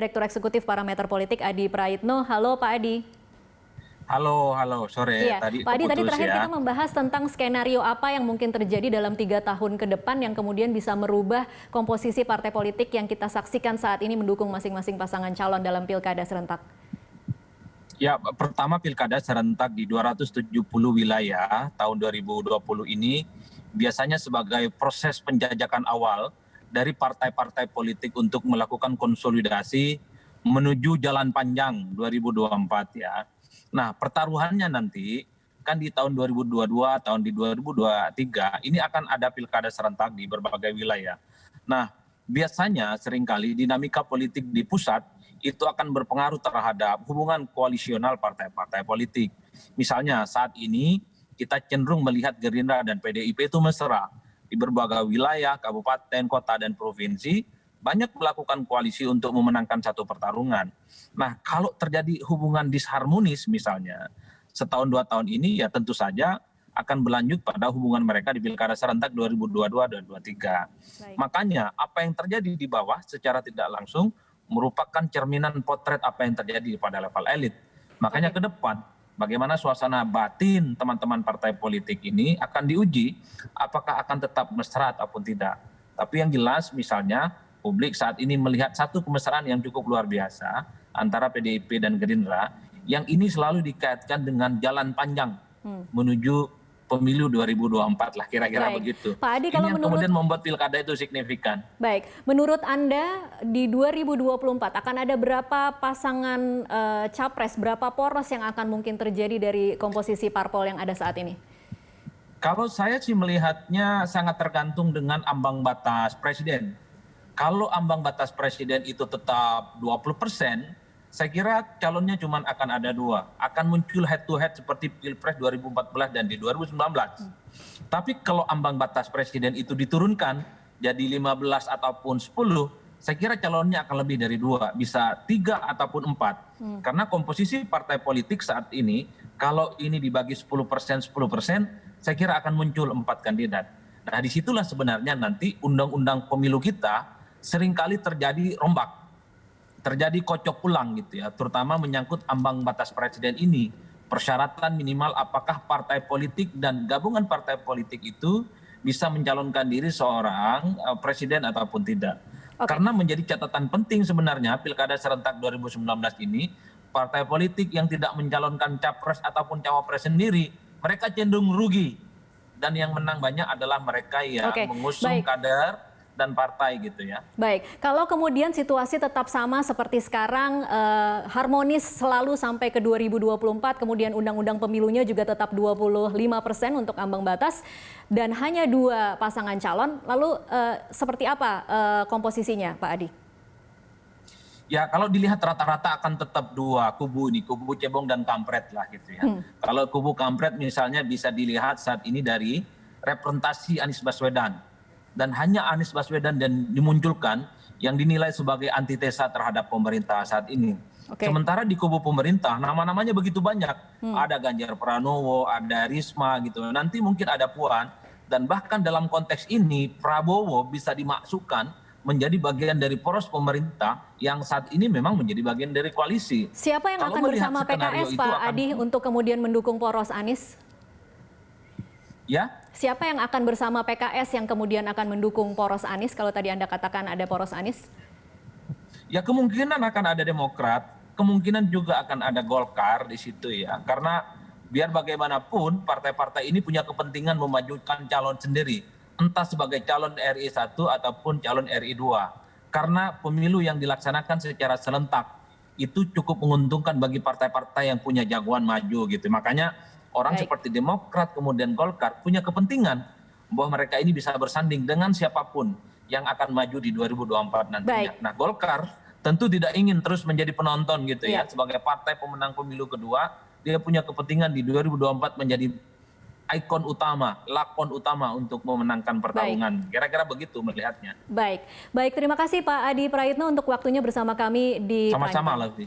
Direktur Eksekutif Parameter Politik Adi Praitno. Halo Pak Adi. Halo, sore. Iya, Tadi Pak Adi, tadi keputus terakhir ya. kita membahas tentang skenario apa yang mungkin terjadi dalam 3 tahun ke depan yang kemudian bisa merubah komposisi partai politik yang kita saksikan saat ini mendukung masing-masing pasangan calon dalam pilkada serentak. Ya, pertama pilkada serentak di 270 wilayah tahun 2020 ini biasanya sebagai proses penjajakan awal dari partai-partai politik untuk melakukan konsolidasi menuju jalan panjang 2024 ya. Nah, pertaruhannya nanti kan di tahun 2022, tahun di 2023 ini akan ada pilkada serentak di berbagai wilayah. Nah, biasanya seringkali dinamika politik di pusat itu akan berpengaruh terhadap hubungan koalisional partai-partai politik. Misalnya saat ini kita cenderung melihat Gerindra dan PDIP itu mesra. Di berbagai wilayah, kabupaten, kota, dan provinsi, banyak melakukan koalisi untuk memenangkan satu pertarungan. Nah, kalau terjadi hubungan disharmonis misalnya, setahun 2 tahun ini ya tentu saja akan berlanjut pada hubungan mereka di pilkada serentak 2022 dan 2023. Makanya apa yang terjadi di bawah secara tidak langsung merupakan cerminan potret apa yang terjadi pada level elit. Makanya ke depan bagaimana suasana batin teman-teman partai politik ini akan diuji apakah akan tetap mesra ataupun tidak. Tapi yang jelas misalnya publik saat ini melihat satu kemesraan yang cukup luar biasa antara PDIP dan Gerindra yang ini selalu dikaitkan dengan jalan panjang menuju pemilu 2024 lah kira-kira begitu. Pak Adi, ini yang kemudian membuat pilkada itu signifikan. Baik, menurut Anda di 2024 akan ada berapa pasangan capres, berapa poros yang akan mungkin terjadi dari komposisi parpol yang ada saat ini? Kalau saya sih melihatnya sangat tergantung dengan ambang batas presiden. Kalau ambang batas presiden itu tetap 20%, saya kira calonnya cuma akan ada 2. Akan muncul head to head seperti Pilpres 2014 dan di 2019. Tapi kalau ambang batas presiden itu diturunkan jadi 15 ataupun 10, saya kira calonnya akan lebih dari 2, bisa 3 ataupun 4. Karena komposisi partai politik saat ini, kalau ini dibagi 10%, saya kira akan muncul 4 kandidat. Nah, disitulah sebenarnya nanti undang-undang pemilu kita seringkali terjadi rombak. Terjadi kocok ulang gitu ya, terutama menyangkut ambang batas presiden ini. Persyaratan minimal apakah partai politik dan gabungan partai politik itu bisa mencalonkan diri seorang presiden ataupun tidak. Karena menjadi catatan penting sebenarnya pilkada serentak 2019 ini, partai politik yang tidak mencalonkan capres ataupun cawapres sendiri, mereka cenderung rugi. Dan yang menang banyak adalah mereka yang mengusung kader dan partai gitu ya. Baik, kalau kemudian situasi tetap sama seperti sekarang, harmonis selalu sampai ke 2024, kemudian undang-undang pemilunya juga tetap 25% untuk ambang batas, dan hanya 2 pasangan calon, lalu seperti apa komposisinya Pak Adi? Ya kalau dilihat rata-rata akan tetap 2 kubu ini, kubu cebong dan kampret lah gitu ya. Kalau kubu kampret misalnya bisa dilihat saat ini dari representasi Anies Baswedan. Dan hanya Anies Baswedan dan dimunculkan yang dinilai sebagai antitesa terhadap pemerintah saat ini. Sementara di kubu pemerintah nama-namanya begitu banyak. Ada Ganjar Pranowo, ada Risma gitu. Nanti mungkin ada Puan. Dan bahkan dalam konteks ini Prabowo bisa dimasukkan menjadi bagian dari poros pemerintah yang saat ini memang menjadi bagian dari koalisi. Siapa yang akan bersama PKS Pak Adi untuk kemudian mendukung poros Anies? Ya? Siapa yang akan bersama PKS yang kemudian akan mendukung poros Anies kalau tadi Anda katakan ada poros Anies? Ya kemungkinan akan ada Demokrat, kemungkinan juga akan ada Golkar di situ ya. Karena biar bagaimanapun partai-partai ini punya kepentingan memajukan calon sendiri. Entah sebagai calon RI 1 ataupun calon RI 2. Karena pemilu yang dilaksanakan secara serentak itu cukup menguntungkan bagi partai-partai yang punya jagoan maju gitu. Makanya orang seperti Demokrat kemudian Golkar punya kepentingan bahwa mereka ini bisa bersanding dengan siapapun yang akan maju di 2024 nantinya. Nah, Golkar tentu tidak ingin terus menjadi penonton gitu ya. Sebagai partai pemenang pemilu kedua, dia punya kepentingan di 2024 menjadi ikon utama, lakon utama untuk memenangkan pertarungan. Kira-kira begitu melihatnya. Baik, terima kasih Pak Adi Praitno untuk waktunya bersama kami di Sama-sama, Lavi.